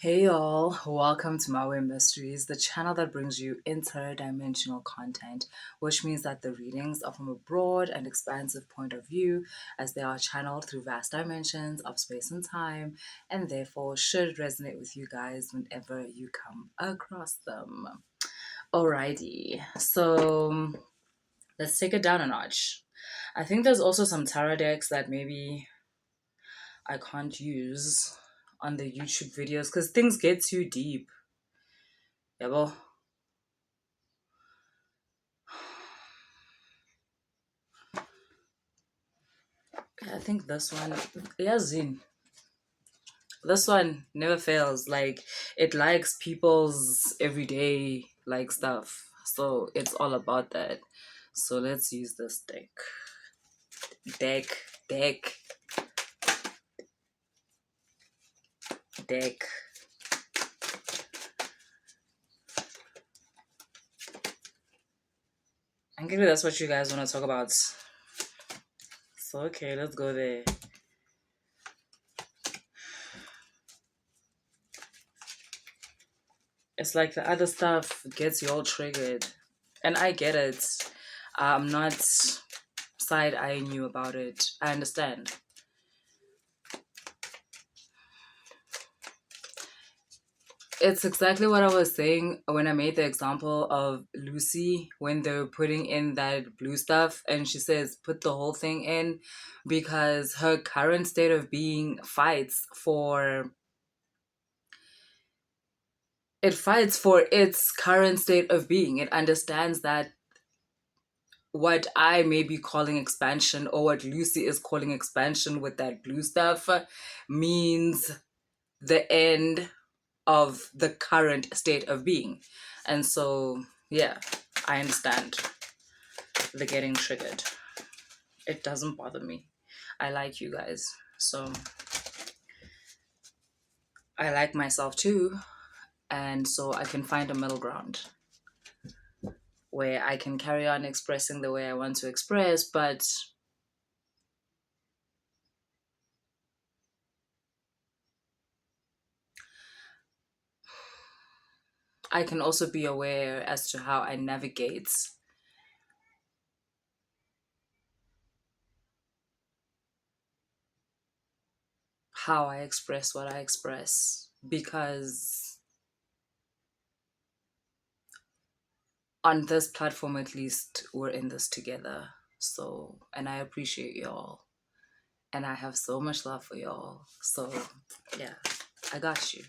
Hey y'all, welcome to My Way Mysteries, the channel that brings you interdimensional content, which means that the readings are from a broad and expansive point of view as they are channeled through vast dimensions of space and time, and therefore should resonate with you guys whenever you come across them. Alrighty, so let's take it down a notch. I think there's also some tarot decks that maybe I can't use on the YouTube videos because things get too deep. Yeah, well, I think this one, yeah, Zine. This one never fails. Like, it likes people's everyday like stuff. So it's all about that. So let's use this deck. Deck. I'm guessing that's what you guys want to talk about. So okay, let's go there. It's like the other stuff gets you all triggered. And I get it. I'm not side-eyeing you about it. I understand. It's exactly what I was saying when I made the example of Lucy when they're putting in that blue stuff and she says put the whole thing in because her current state of being fights for its current state of being. It understands that what I may be calling expansion or what Lucy is calling expansion with that blue stuff means the end of the current state of being. And so, yeah, I understand the getting triggered. It doesn't bother me. I like you guys. So, I like myself too. And so I can find a middle ground where I can carry on expressing the way I want to express, but I can also be aware as to how I navigate how I express what I express, because on this platform at least we're in this together. So, and I appreciate y'all and I have so much love for y'all. So yeah, I got you.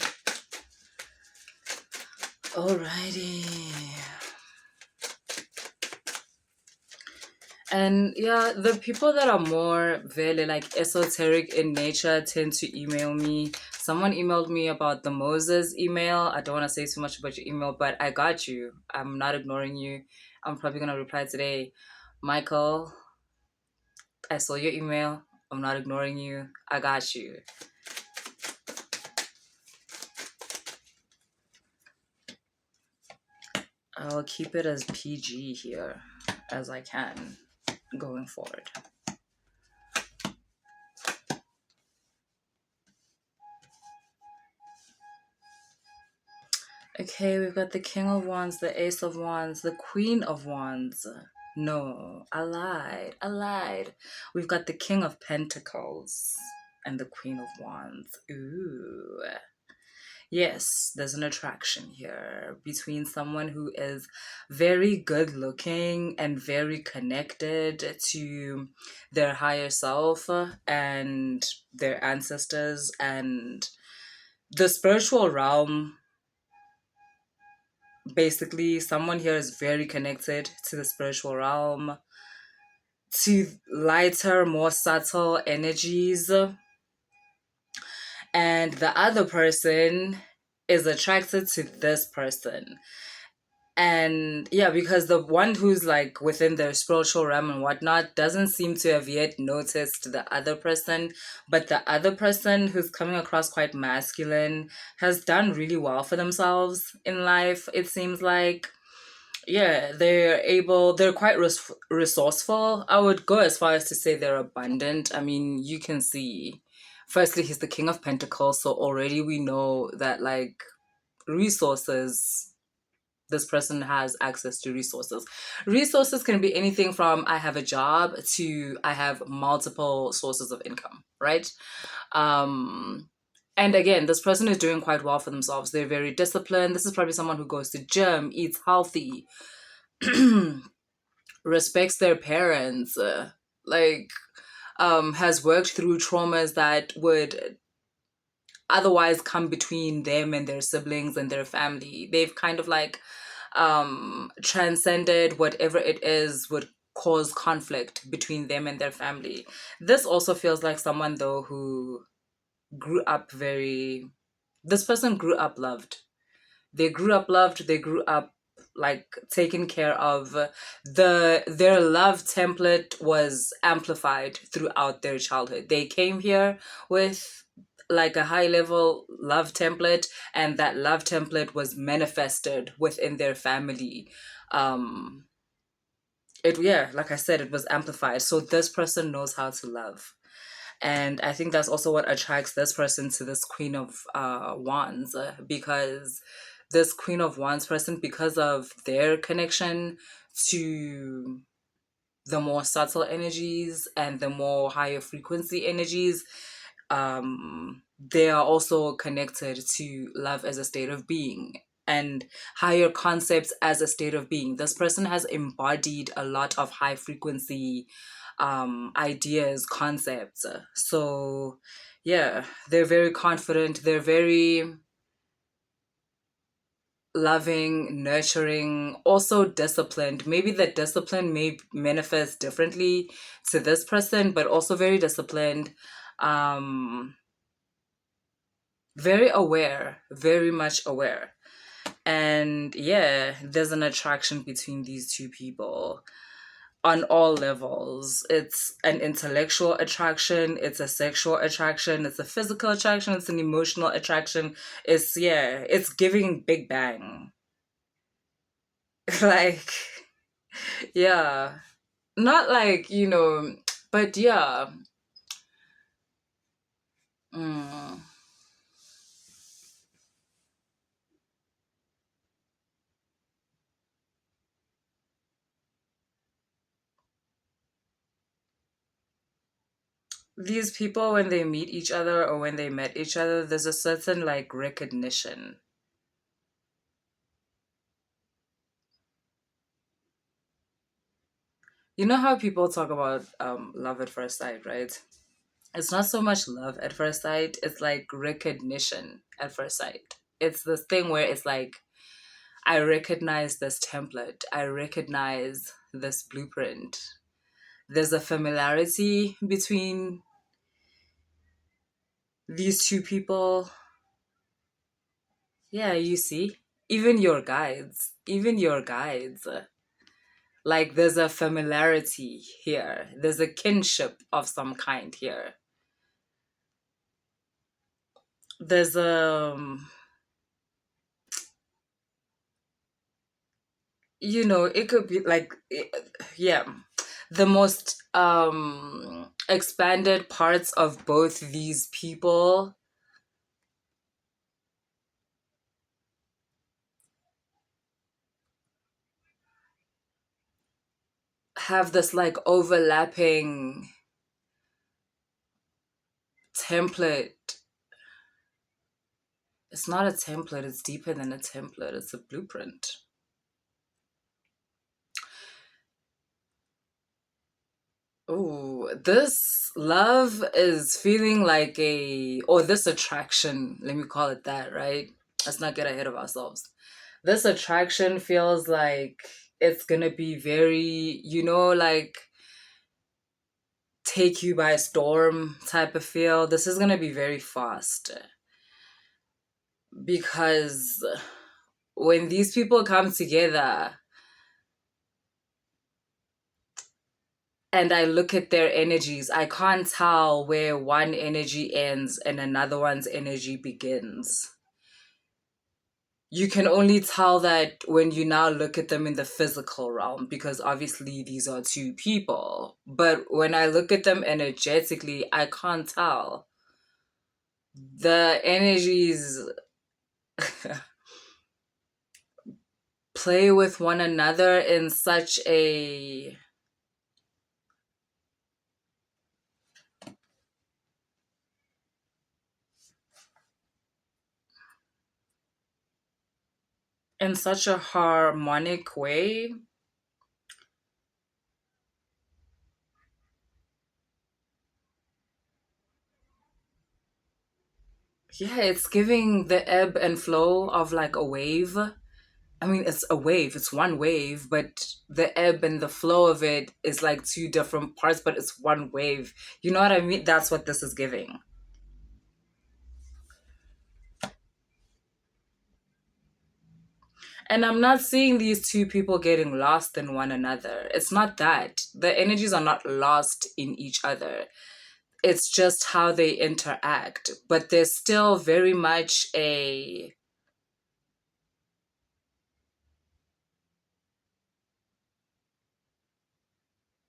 Alrighty. And yeah, the people that are more very like esoteric in nature tend to email me. Someone emailed me about the Moses email. I don't want to say too much about your email, but I got you. I'm not ignoring you. I'm probably going to reply today. Michael, I saw your email. I'm not ignoring you. I got you. I'll keep it as PG here as I can going forward. Okay, we've got the King of Wands, the Ace of Wands, the Queen of Wands. No, I lied. We've got the King of Pentacles and the Queen of Wands. Ooh. Yes, there's an attraction here between someone who is very good looking and very connected to their higher self and their ancestors and the spiritual realm. Basically, someone here is very connected to the spiritual realm, to lighter, more subtle energies. And the other person is attracted to this person. And yeah, because the one who's like within their spiritual realm and whatnot doesn't seem to have yet noticed the other person, but the other person who's coming across quite masculine has done really well for themselves in life, it seems like. Yeah, they're quite resourceful. I would go as far as to say they're abundant. I mean, you can see Firstly, he's the King of Pentacles, so already we know that, like, resources, this person has access to resources. Resources can be anything from I have a job to I have multiple sources of income, right? Um, and again, this person is doing quite well for themselves. They're very disciplined. This is probably someone who goes to gym, eats healthy, respects their parents, like has worked through traumas that would otherwise come between them and their siblings and their family. They've kind of like transcended whatever it is would cause conflict between them and their family. This also feels like someone though who grew up very, this person grew up loved. They grew up loved, they grew up like taken care of. Their love template was amplified throughout their childhood. They came here with like a high level love template, and that love template was manifested within their family. um it, yeah, like I said, it was amplified, so this person knows how to love. And I think that's also what attracts this person to this Queen of Wands, because this Queen of Wands person, because of their connection to the more subtle energies and the more higher frequency energies, they are also connected to love as a state of being and higher concepts as a state of being. This person has embodied a lot of high frequency ideas, concepts. So yeah, they're very confident, they're very loving, nurturing, also disciplined. Maybe the discipline may manifest differently to this person, but also very disciplined, um, very aware, very much aware. And yeah, there's an attraction between these two people on all levels. It's an intellectual attraction, it's a sexual attraction, it's a physical attraction, it's an emotional attraction. It's, yeah, it's giving Big Bang. Like, yeah. Not like, but yeah. Mm. These people, when they meet each other or when they met each other, there's a certain like recognition. You know how people talk about love at first sight, right? It's not so much love at first sight, it's like recognition at first sight. It's this thing where it's like, I recognize this template, I recognize this blueprint. There's a familiarity between these two people. Yeah, you see, even your guides, like there's a familiarity here, there's a kinship of some kind here. There's it could be like, yeah, the most expanded parts of both these people have this like overlapping template. It's not a template, it's deeper than a template, it's a blueprint. Oh, this love is feeling like or this attraction, let me call it that, right? Let's not get ahead of ourselves. This attraction feels like it's gonna be very, like take you by storm type of feel. This is gonna be very fast because when these people come together and I look at their energies, I can't tell where one energy ends and another one's energy begins. You can only tell that when you now look at them in the physical realm, because obviously these are two people. But when I look at them energetically, I can't tell. the energies play with one another in such a harmonic way. Yeah, it's giving the ebb and flow of like a wave. I mean, it's a wave, it's one wave, but the ebb and the flow of it is like two different parts, but it's one wave. You know what I mean? That's what this is giving. And I'm not seeing these two people getting lost in one another. It's not that. The energies are not lost in each other. It's just how they interact. But there's still very much a.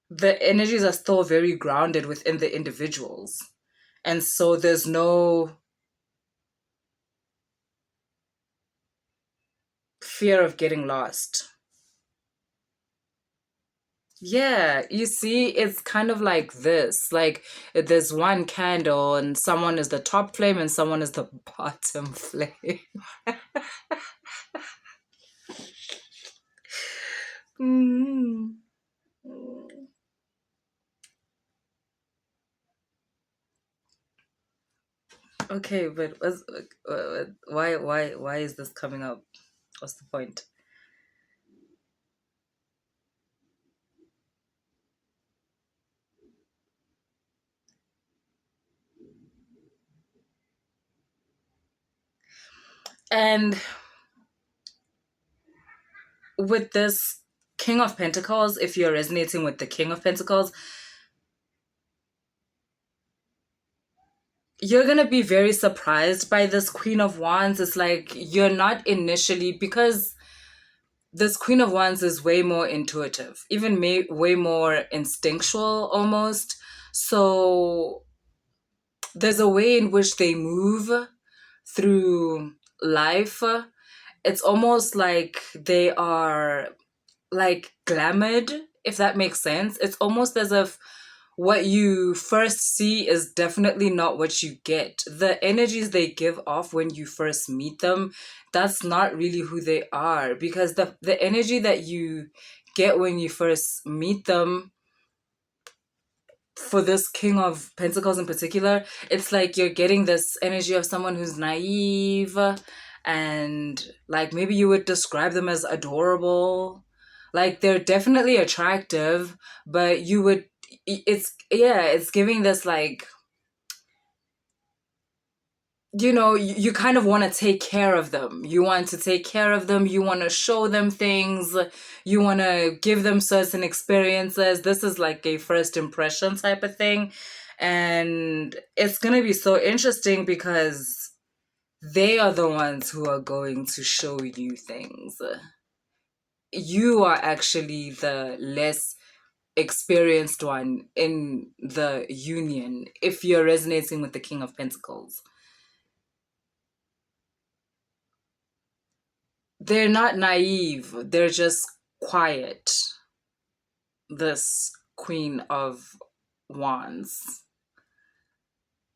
The energies are still very grounded within the individuals. And so there's no fear of getting lost. Yeah, you see, it's kind of like this. Like there's one candle and someone is the top flame and someone is the bottom flame. Mm. Okay, but why is this coming up? What's the point? And with this King of Pentacles, if you're resonating with the King of Pentacles, you're gonna be very surprised by this Queen of Wands. It's like you're not initially, because this Queen of Wands is way more intuitive, even way more instinctual almost. So there's a way in which they move through life. It's almost like they are like glamored, if that makes sense. It's almost as if what you first see is definitely not what you get. The energies they give off when you first meet them, that's not really who they are, because the energy that you get when you first meet them, for this King of Pentacles in particular, it's like you're getting this energy of someone who's naive, and like maybe you would describe them as adorable. Like they're definitely attractive, but you would, it's, yeah, it's giving this like, you kind of want to take care of them. You want to take care of them. You want to show them things. You want to give them certain experiences. This is like a first impression type of thing. And it's going to be so interesting because they are the ones who are going to show you things. You are actually the less experienced one in the union if you're resonating with the King of Pentacles. They're not naive, they're just quiet. This Queen of Wands.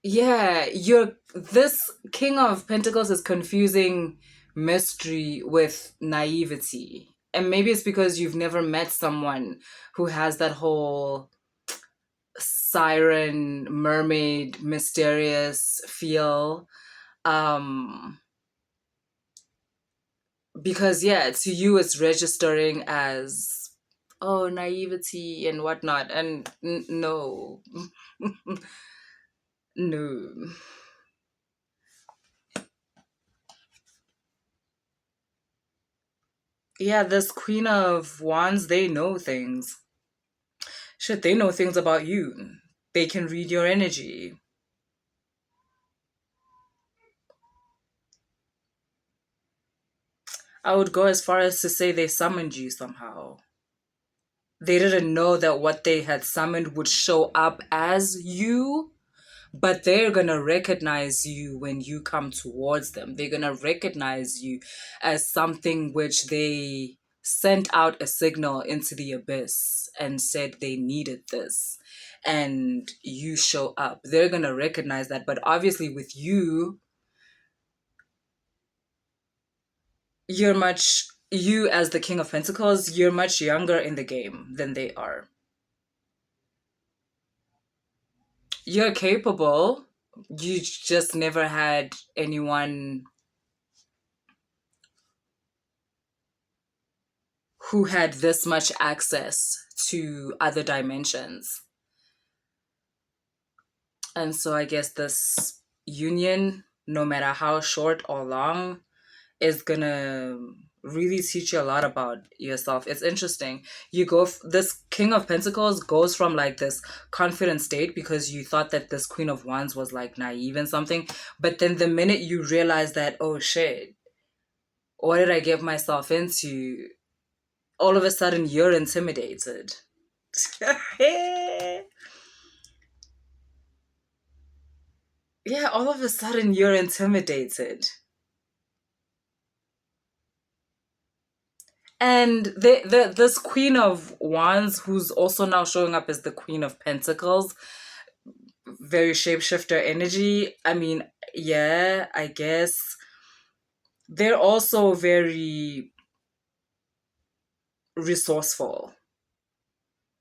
Yeah, you're this King of Pentacles is confusing mystery with naivety. And maybe it's because you've never met someone who has that whole siren, mermaid, mysterious feel. Um because yeah, to you it's registering as, oh, naivety and whatnot, and no. No. Yeah, this Queen of Wands, they know things. Shit, they know things about you. They can read your energy. I would go as far as to say they summoned you somehow. They didn't know that what they had summoned would show up as you, but they're going to recognize you when you come towards them. They're going to recognize you as something which they sent out a signal into the abyss and said they needed this, and you show up. They're going to recognize that. But obviously with you, you as the King of Pentacles, you're much younger in the game than they are. You're capable. You just never had anyone who had this much access to other dimensions. And so I guess this union, no matter how short or long, is gonna really teach you a lot about yourself. It's interesting. This King of Pentacles goes from like this confident state because you thought that this Queen of Wands was like naive and something, but then the minute you realize that, oh shit, what did I get myself into? All of a sudden you're intimidated. Yeah, all of a sudden you're intimidated. And this Queen of Wands, who's also now showing up as the Queen of Pentacles, very shapeshifter energy. I mean, yeah, I guess they're also very resourceful.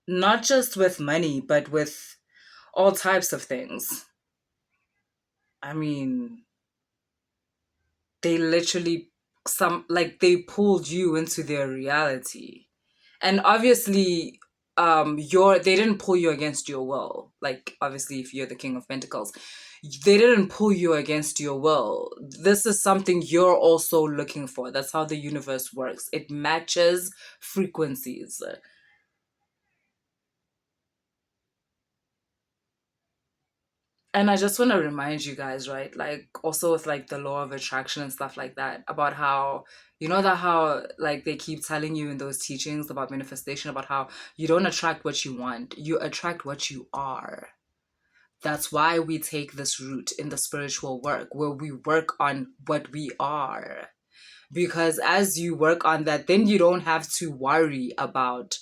Not just with money, but with all types of things. I mean, they literally they pulled you into their reality. And obviously they didn't pull you against your will. Like obviously if you're the King of Pentacles, they didn't pull you against your will. This is something you're also looking for. That's how the universe works. It matches frequencies. And I just want to remind you guys, right? Like also with like the law of attraction and stuff like that, about how, you know, that how like they keep telling you in those teachings about manifestation, about how you don't attract what you want, you attract what you are. That's why we take this route in the spiritual work, where we work on what we are. Because as you work on that, then you don't have to worry about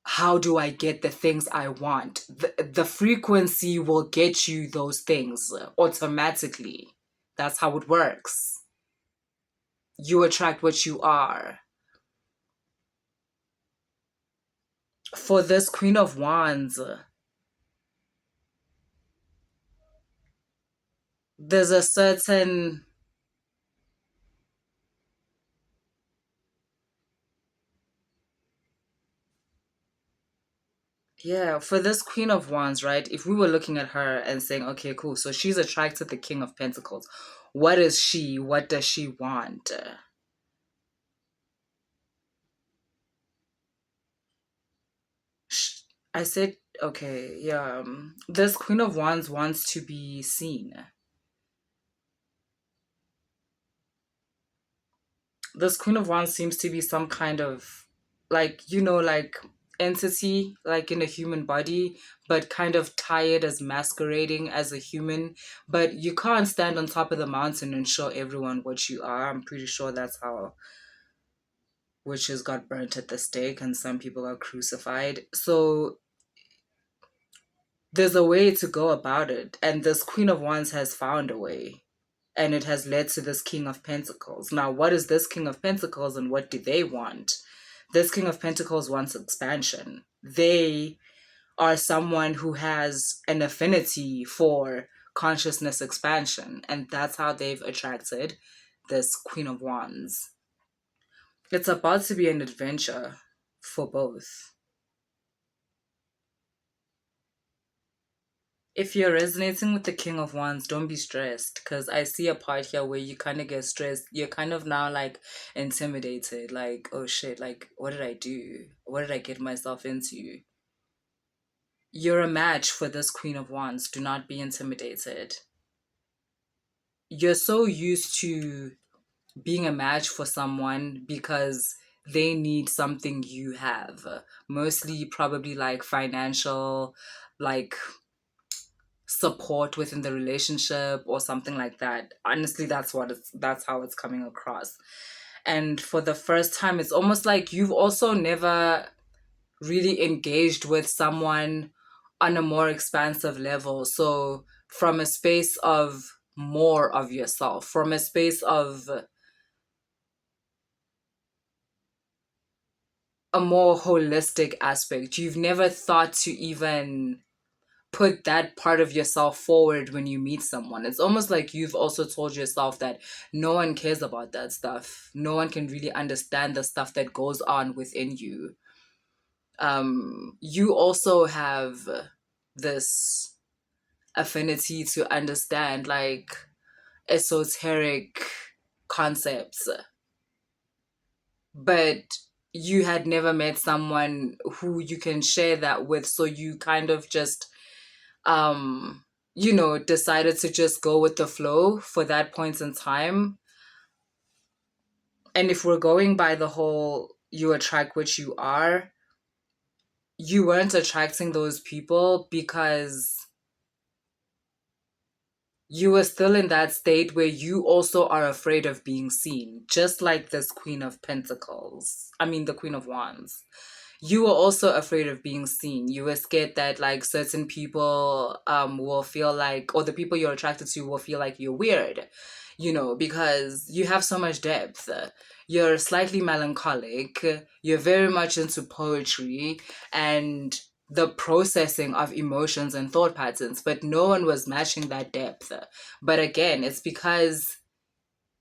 how do I get the things I want. The frequency will get you those things automatically. That's how it works. You attract what you are. For this Queen of Wands, there's a certain, yeah, for this Queen of Wands, right? If we were looking at her and saying, okay, cool, so she's attracted the King of Pentacles. What is she? What does she want? I said, okay, yeah. This Queen of Wands wants to be seen. This Queen of Wands seems to be some kind of, like, you know, like entity, like in a human body, but kind of tired as masquerading as a human. But you can't stand on top of the mountain and show everyone what you are. I'm pretty sure that's how witches got burnt at the stake and some people are crucified. So there's a way to go about it. And this Queen of Wands has found a way. And it has led to this King of Pentacles. Now, what is this King of Pentacles and what do they want? This King of Pentacles wants expansion. They are someone who has an affinity for consciousness expansion. And that's how they've attracted this Queen of Wands. It's about to be an adventure for both. If you're resonating with the King of Wands, don't be stressed, because I see a part here where you kind of get stressed. You're kind of now like intimidated, like, oh shit, like, what did I do? What did I get myself into? You're a match for this Queen of Wands. Do not be intimidated. You're so used to being a match for someone because they need something you have. Mostly probably like financial, like support within the relationship or something like that. Honestly, that's how it's coming across. And for the first time, it's almost like you've also never really engaged with someone on a more expansive level. So from a space of more of yourself, from a space of a more holistic aspect, you've never thought to even put that part of yourself forward when you meet someone. It's almost like you've also told yourself that no one cares about that stuff. No one can really understand the stuff that goes on within you. You also have this affinity to understand like esoteric concepts, but you had never met someone who you can share that with, so you kind of just decided to just go with the flow for that point in time. And if we're going by the whole you attract what you are, you weren't attracting those people because you were still in that state where you also are afraid of being seen, just like this Queen of Pentacles. I mean, the Queen of Wands. You were also afraid of being seen. You were scared that like certain people will feel like, or the people you're attracted to will feel like you're weird, because you have so much depth. You're slightly melancholic. You're very much into poetry and the processing of emotions and thought patterns, but no one was matching that depth. But again, it's because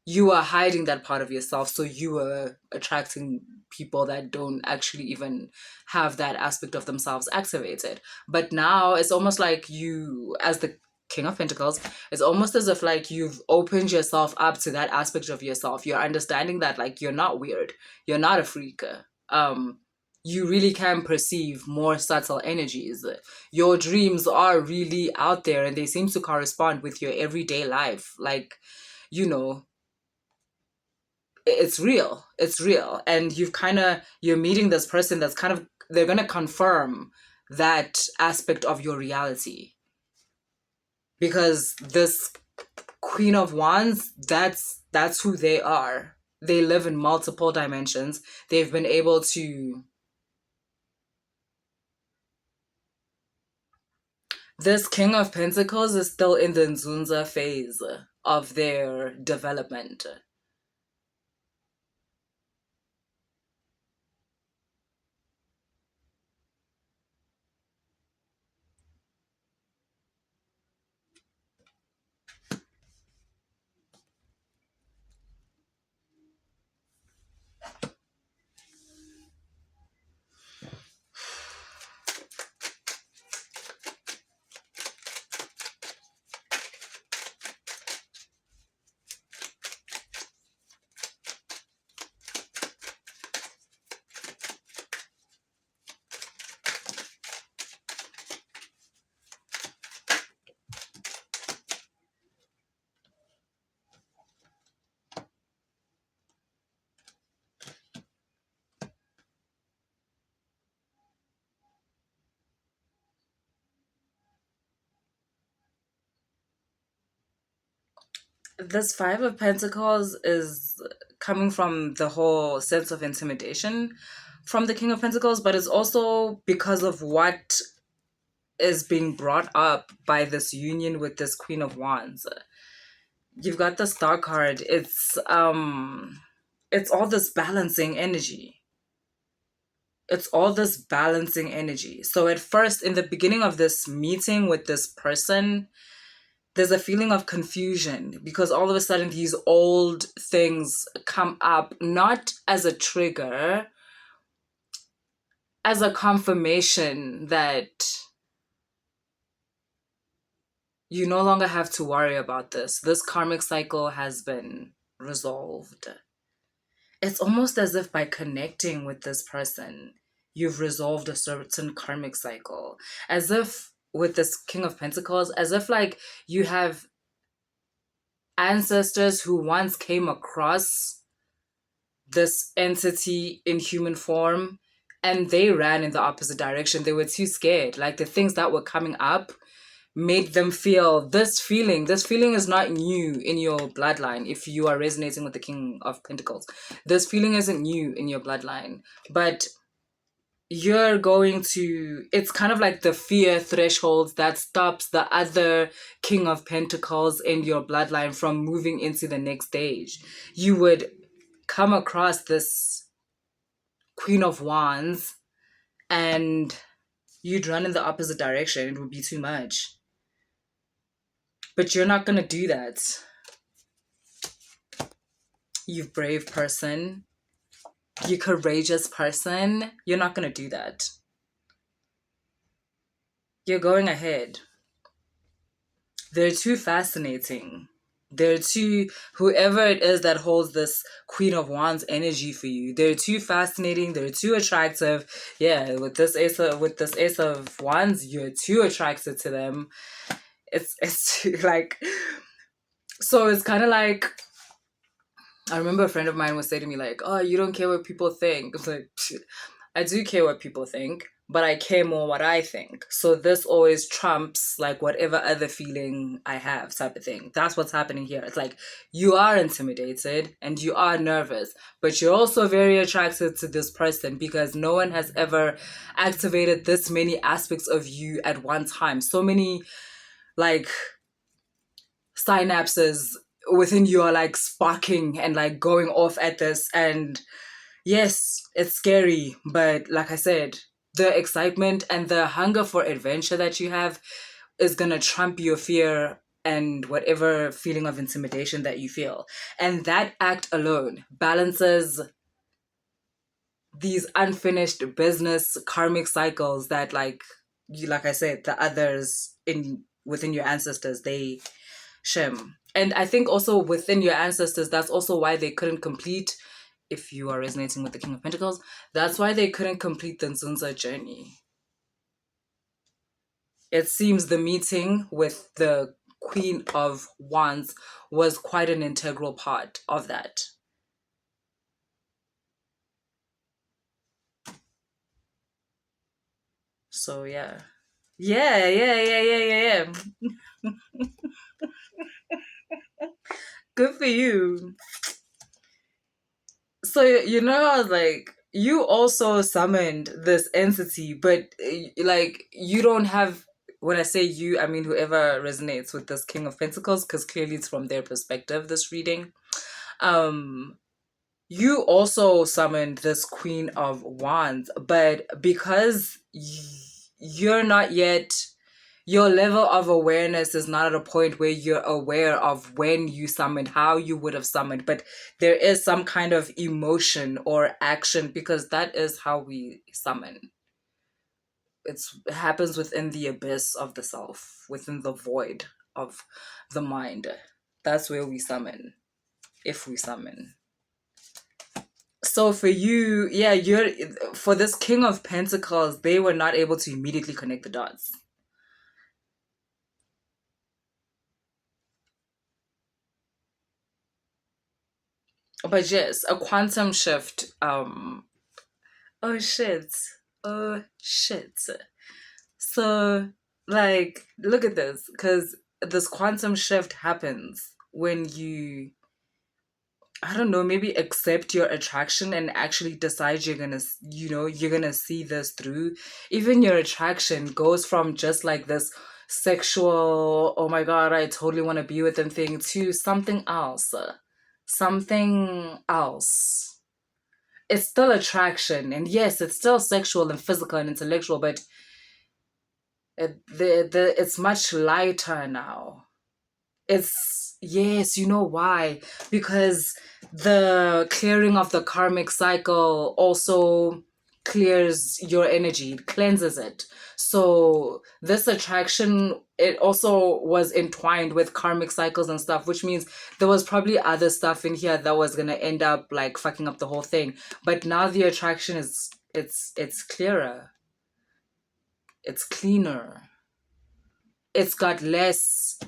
you are hiding that part of yourself, so you are attracting people that don't actually even have that aspect of themselves activated. But now it's almost like you, as the King of Pentacles, it's almost as if like you've opened yourself up to that aspect of yourself. You're understanding that like you're not weird, you're not a freak. You really can perceive more subtle energies. Your dreams are really out there and they seem to correspond with your everyday life. Like, you know, it's real, and you're meeting this person that's kind of, they're going to confirm that aspect of your reality, because this Queen of Wands, that's who they are. They live in multiple dimensions. They've been able to, this King of Pentacles is still in the iNzunza phase of their development. This Five of Pentacles is coming from the whole sense of intimidation from the King of Pentacles, but it's also because of what is being brought up by this union with this Queen of Wands. You've got the Star card. It's all this balancing energy. It's all this balancing energy. So at first, in the beginning of this meeting with this person, there's a feeling of confusion because all of a sudden these old things come up, not as a trigger, as a confirmation that you no longer have to worry about this. This karmic cycle has been resolved. It's almost as if by connecting with this person, you've resolved a certain karmic cycle. As if with this King of Pentacles, as if like you have ancestors who once came across this entity in human form, and they ran in the opposite direction. They were too scared. Like the things that were coming up made them feel this feeling. This feeling is not new in your bloodline if you are resonating with the King of Pentacles. This feeling isn't new in your bloodline, but you're going to, it's kind of like the fear threshold that stops the other King of Pentacles in your bloodline from moving into the next stage. You would come across this Queen of Wands and you'd run in the opposite direction. It would be too much. But you're not going to do that. You brave person, you courageous person, you're not going to do that. You're going ahead. They're too fascinating. They're too, whoever it is that holds this Queen of Wands energy for you, they're too fascinating, they're too attractive. Yeah, with this Ace of Wands, you're too attracted to them. It's like, so it's kind of like, I remember a friend of mine was saying to me like, oh, you don't care what people think. It's like, I do care what people think, but I care more what I think. So this always trumps like whatever other feeling I have, type of thing. That's what's happening here. It's like you are intimidated and you are nervous, but you're also very attracted to this person because no one has ever activated this many aspects of you at one time. So many like synapses within you are like sparking and like going off at this. And yes, it's scary, but like I said, the excitement and the hunger for adventure that you have is gonna trump your fear and whatever feeling of intimidation that you feel. And that act alone balances these unfinished business karmic cycles that like you, like I said, the others in within your ancestors, they shim. And I think also within your ancestors, that's also why they couldn't complete, if you are resonating with the King of Pentacles, that's why they couldn't complete the iNzunza journey. It seems the meeting with the Queen of Wands was quite an integral part of that. So yeah. Yeah. Good for you. So, you know, I was like, you also summoned this entity, but like, you don't have, when I say you, I mean whoever resonates with this King of Pentacles, because clearly it's from their perspective, this reading. You also summoned this Queen of Wands, but because you're not yet, your level of awareness is not at a point where you're aware of when you summoned, how you would have summoned, but there is some kind of emotion or action because that is how we summon. It happens within the abyss of the self, within the void of the mind. That's where we summon, if we summon. So for you, yeah, you're for this King of Pentacles, they were not able to immediately connect the dots. But yes, a quantum shift. Oh shit. Oh shit. So like, look at this, because this quantum shift happens when you, I don't know, maybe accept your attraction and actually decide you're gonna, you know, you're gonna see this through. Even your attraction goes from just like this sexual, oh my God, I totally want to be with them thing, to something else. Something else. It's still attraction. And yes, it's still sexual and physical and intellectual, but it's much lighter now. It's, yes, you know why? Because the clearing of the karmic cycle also clears your energy, it cleanses it. So this attraction, it also was entwined with karmic cycles and stuff, which means there was probably other stuff in here that was gonna end up like fucking up the whole thing. But now the attraction is, it's clearer, it's cleaner, it's got less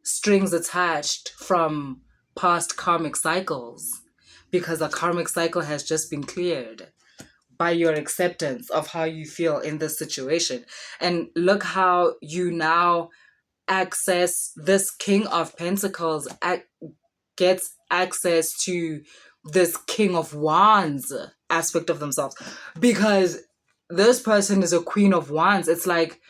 strings attached from past karmic cycles, because the karmic cycle has just been cleared by your acceptance of how you feel in this situation. And look how you now access this King of Pentacles, gets access to this King of Wands aspect of themselves, because this person is a Queen of Wands. It's like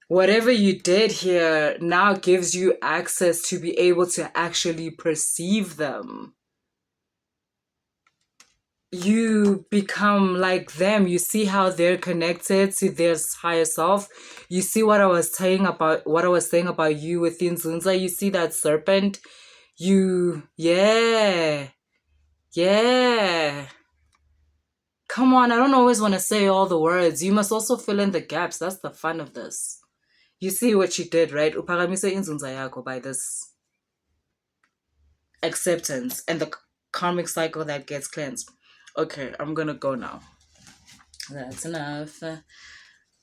whatever you did here now gives you access to be able to actually perceive them. You become like them. You see how they're connected to their higher self. You see what I was saying about you with iNzunza. You see that serpent. Yeah. Come on, I don't always want to say all the words. You must also fill in the gaps. That's the fun of this. You see what she did, right? Uphakamise iNzunza yakho by this acceptance and the karmic cycle that gets cleansed. Okay, I'm gonna go now. That's enough.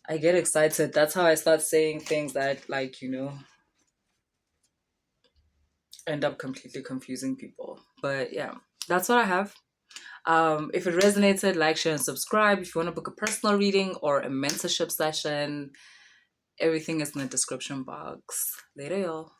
I get excited. That's how I start saying things that, like, end up completely confusing people. But yeah, that's what I have. If it resonated, like, share, and subscribe. If you want to book a personal reading or a mentorship session, everything is in the description box. Later, y'all.